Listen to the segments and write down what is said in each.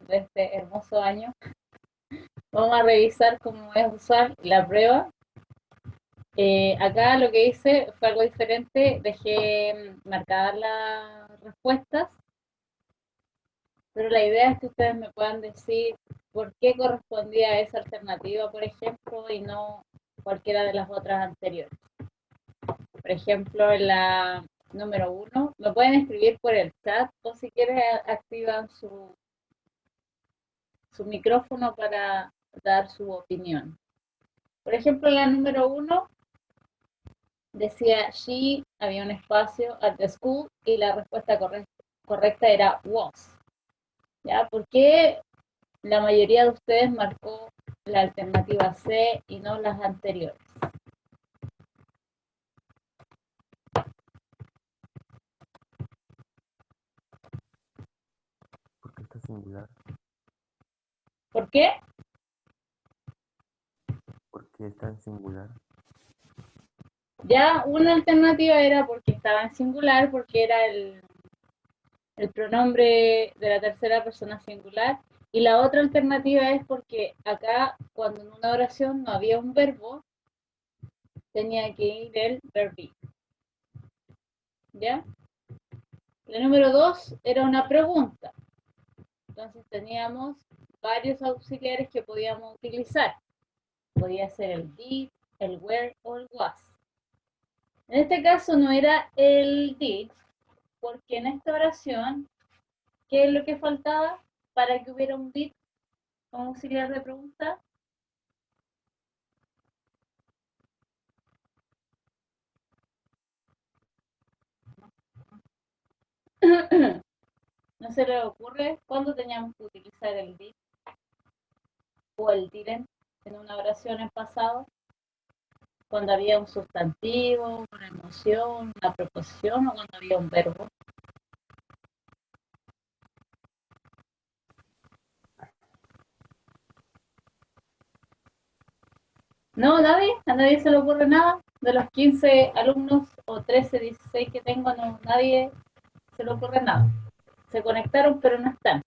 de este hermoso año. Vamos a revisar cómo es usar la prueba. Acá lo que hice fue algo diferente, dejé marcadas las respuestas, pero la idea es que ustedes me puedan decir por qué correspondía a esa alternativa, por ejemplo, y no cualquiera de las otras anteriores. Por ejemplo, en la número 1, me pueden escribir por el chat o si quieren activan su micrófono para dar su opinión. Por ejemplo, en la número 1 decía she, había un espacio at the school y la respuesta correcta era was. ¿Ya? ¿Por qué la mayoría de ustedes marcó la alternativa C y no las anteriores? Porque está singular. ¿Por qué? Porque está en singular. Ya una alternativa era porque estaba en singular, porque era el pronombre de la tercera persona singular, y la otra alternativa es porque acá, cuando en una oración no había un verbo, tenía que ir el verb be. ¿Ya? La número 2 era una pregunta. Entonces teníamos varios auxiliares que podíamos utilizar. Podía ser el did, el were o el was. En este caso no era el did, porque en esta oración, ¿qué es lo que faltaba para que hubiera un did como auxiliar de pregunta? ¿No se le ocurre cuándo teníamos que utilizar el did o el didn't en una oración en pasado? Cuando había un sustantivo, una emoción, una preposición o cuando había un verbo. No, nadie, a nadie se le ocurre nada. De los 15 alumnos o 13, 16 que tengo, no, nadie se le ocurre nada. Se conectaron, pero no están.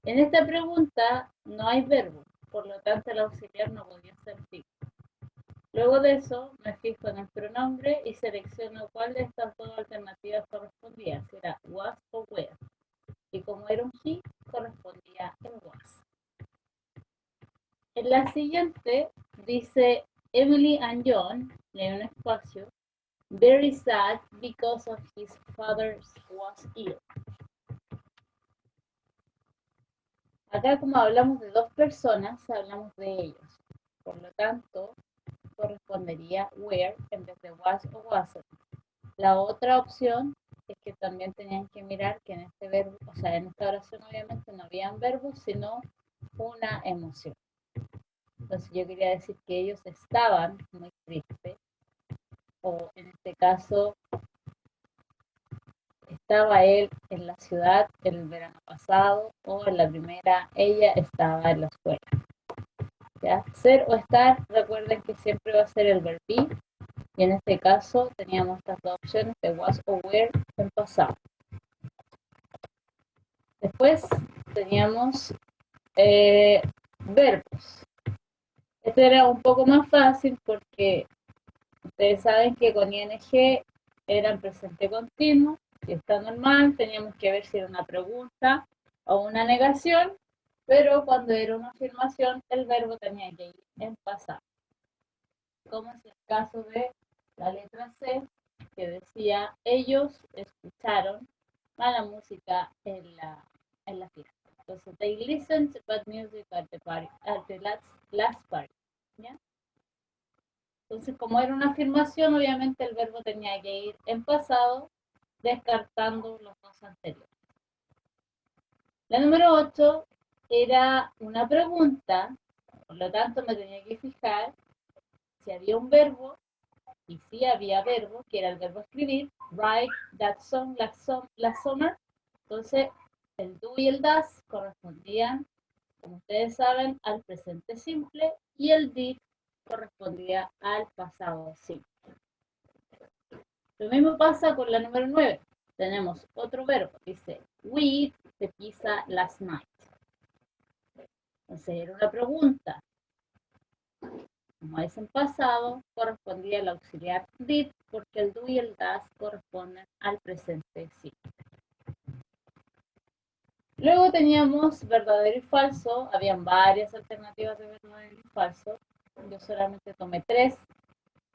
En esta pregunta no hay verbo, por lo tanto el auxiliar no podía ser did. Luego de eso me fijo en el pronombre y selecciono cuál de estas dos alternativas correspondía, si era was o were. Y como era un he, correspondía el was. En la siguiente dice Emily and John, en un espacio, very sad because of his father was ill. Acá como hablamos de dos personas, hablamos de ellos. Por lo tanto, correspondería were en vez de was o wasn't. La otra opción es que también tenían que mirar que en este verbo, o sea, en esta oración obviamente no habían verbos, sino una emoción. Entonces yo quería decir que ellos estaban muy tristes, o en este caso estaba él en la ciudad el verano pasado, o en la primera ella estaba en la escuela. ¿Ya? Ser o estar, recuerden que siempre va a ser el verbo be, y en este caso teníamos estas dos opciones de was o were en pasado. Después teníamos verbos. Este era un poco más fácil porque ustedes saben que con ing era en presente continuo. Si está normal, teníamos que ver si era una pregunta o una negación, pero cuando era una afirmación, el verbo tenía que ir en pasado. Como es el caso de la letra C, que decía, ellos escucharon mala música en la fiesta. Entonces, they listened to bad music at the last party. ¿Ya? Entonces, como era una afirmación, obviamente el verbo tenía que ir en pasado, descartando los dos anteriores. La número 8 era una pregunta, por lo tanto me tenía que fijar si había un verbo, y si había verbo, que era el verbo escribir, write that song last summer. Entonces, el do y el das correspondían, como ustedes saben, al presente simple y el did correspondía al pasado simple. Lo mismo pasa con la número 9. tenemos otro verbo, dice, we eat the pizza last night. Entonces era una pregunta. Como es en pasado, correspondía al auxiliar did, porque el do y el das corresponden al presente simple. Luego teníamos verdadero y falso. Habían varias alternativas de verdadero y falso. Yo solamente tomé 3.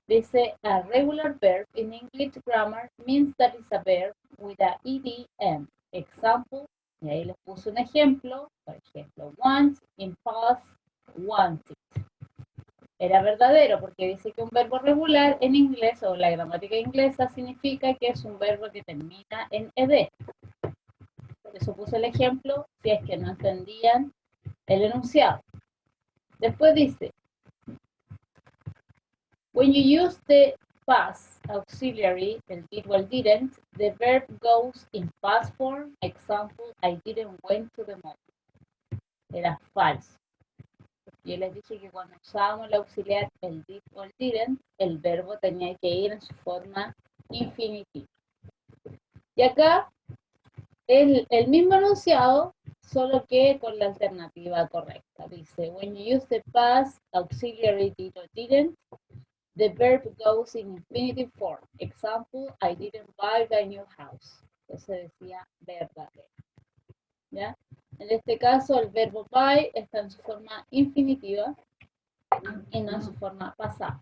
Dice, a regular verb in English grammar means that it's a verb with a ed end. Example, y ahí les puse un ejemplo. Por ejemplo, want in past, wanted. Era verdadero porque dice que un verbo regular en inglés o la gramática inglesa significa que es un verbo que termina en ed. Por eso puse el ejemplo si es que no entendían el enunciado. Después dice, when you use the past auxiliary, el did o el didn't, the verb goes in past form. Example, I didn't went to the mall. Era falso. Yo les dije que cuando usábamos el auxiliar, el did o el didn't, el verbo tenía que ir en su forma infinitiva. Y acá, el mismo enunciado, solo que con la alternativa correcta. Dice, when you use the past auxiliary did or didn't, the verb goes in infinitive form. Example, I didn't buy the new house. Entonces decía verdadero. ¿Ya? En este caso, el verbo buy está en su forma infinitiva y no en su forma pasada.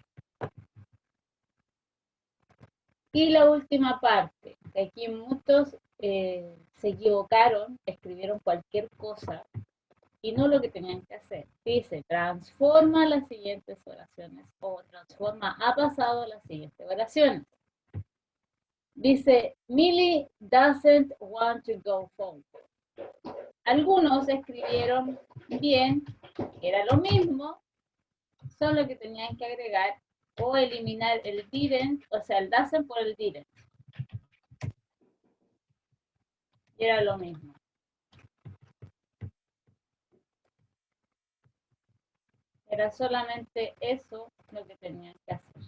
Y la última parte, que aquí muchos se equivocaron, escribieron cualquier cosa y no lo que tenían que hacer. Dice, transforma las siguientes oraciones o transforma a pasado las siguientes oraciones. Dice, Millie doesn't want to go home. Algunos escribieron bien, que era lo mismo, solo que tenían que agregar o eliminar el didn't, o sea, el doesn't por el didn't. Y era lo mismo. Era solamente eso lo que tenían que hacer.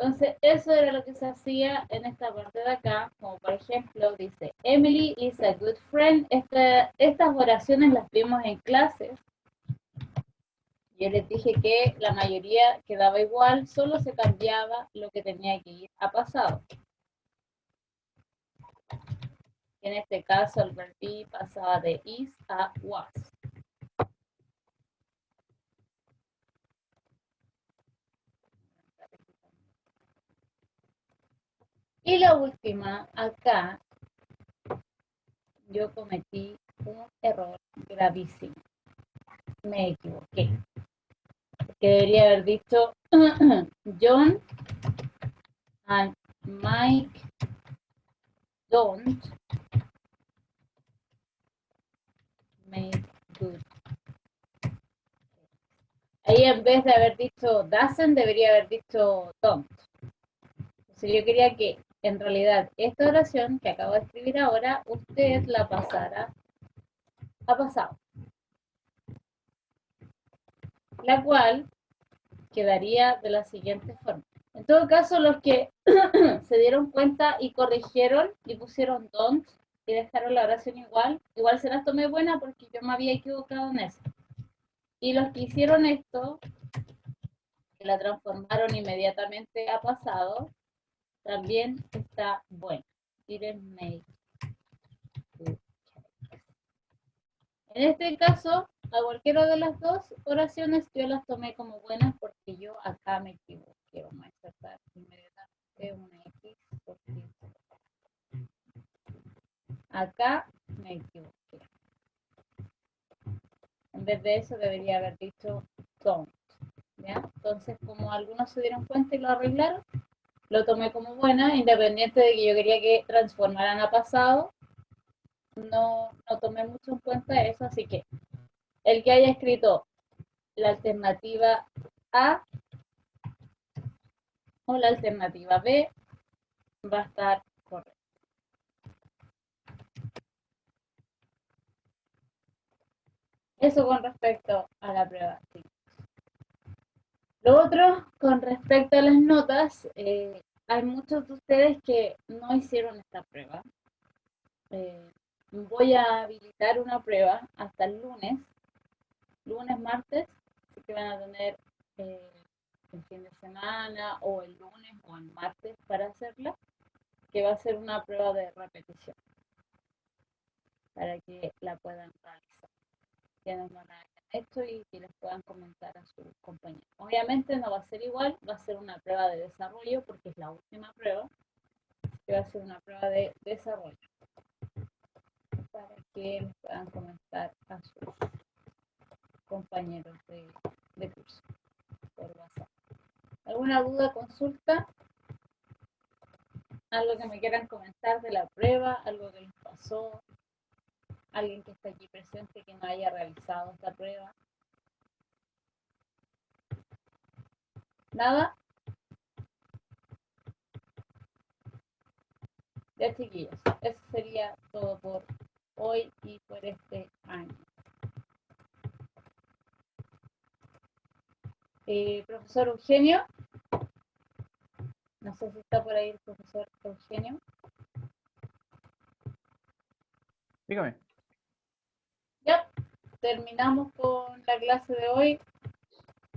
Entonces, eso era lo que se hacía en esta parte de acá, como por ejemplo, dice, Emily is a good friend. Estas oraciones las vimos en clases. Yo les dije que la mayoría quedaba igual, solo se cambiaba lo que tenía que ir a pasado. En este caso, el verb be pasaba de is a was. Y la última, acá, yo cometí un error gravísimo. Me equivoqué. Que debería haber dicho John and Mike don't make good. Ahí en vez de haber dicho doesn't, debería haber dicho don't. Entonces yo quería que en realidad esta oración que acabo de escribir ahora, usted la pasara a pasado. La cual quedaría de la siguiente forma. En todo caso, los que se dieron cuenta y corrigieron y pusieron don't y dejaron la oración igual se las tomé buena porque yo me había equivocado en eso. Y los que hicieron esto, que la transformaron inmediatamente a pasado, también está bueno. Didn't make good choice. En este caso, a cualquiera de las dos oraciones yo las tomé como buenas porque yo acá me equivoqué. Vamos a insertar inmediatamente una X porque acá me equivoqué. En vez de eso debería haber dicho don't. ¿Ya? Entonces, como algunos se dieron cuenta y lo arreglaron, lo tomé como buena, independiente de que yo quería que transformaran a pasado. No tomé mucho en cuenta eso, así que el que haya escrito la alternativa A o la alternativa B va a estar correcta. Eso con respecto a la prueba. Sí. Lo otro, con respecto a las notas, hay muchos de ustedes que no hicieron esta prueba. Voy a habilitar una prueba hasta el lunes, martes, así que van a tener el fin de semana o el lunes o el martes para hacerla, que va a ser una prueba de repetición para que la puedan realizar. Quienes no la hayan hecho y que les puedan comentar a sus compañeros. Obviamente no va a ser igual, va a ser una prueba de desarrollo porque es la última prueba, que va a ser una prueba de desarrollo para que les puedan comentar a sus compañeros de curso por WhatsApp. ¿Alguna duda, consulta? ¿Algo que me quieran comentar de la prueba? ¿Algo que les pasó? ¿Alguien que está aquí presente que no haya realizado esta prueba? ¿Nada? Ya, chiquillos, eso sería todo por hoy y por este año. Profesor Eugenio, no sé si está por ahí el profesor Eugenio. Dígame. Ya, terminamos con la clase de hoy.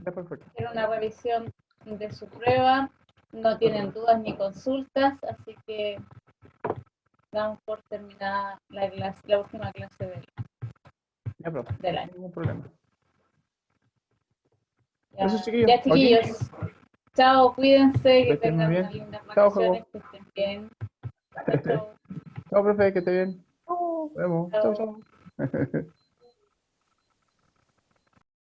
Ya, perfecto. Era una revisión de su prueba. No tienen dudas ni consultas, así que damos por terminada la última clase Ya, profe. del No año. hay ningún problema. Ya, Eso, chiquillos. ya, chiquillos. Chao, cuídense, que estén muy tengan bien. unas lindas Chao, vacaciones, Jacob. que estén bien. Chao, chao. Chao, profe, que esté bien. Nos vemos. Chao, Chao. chao.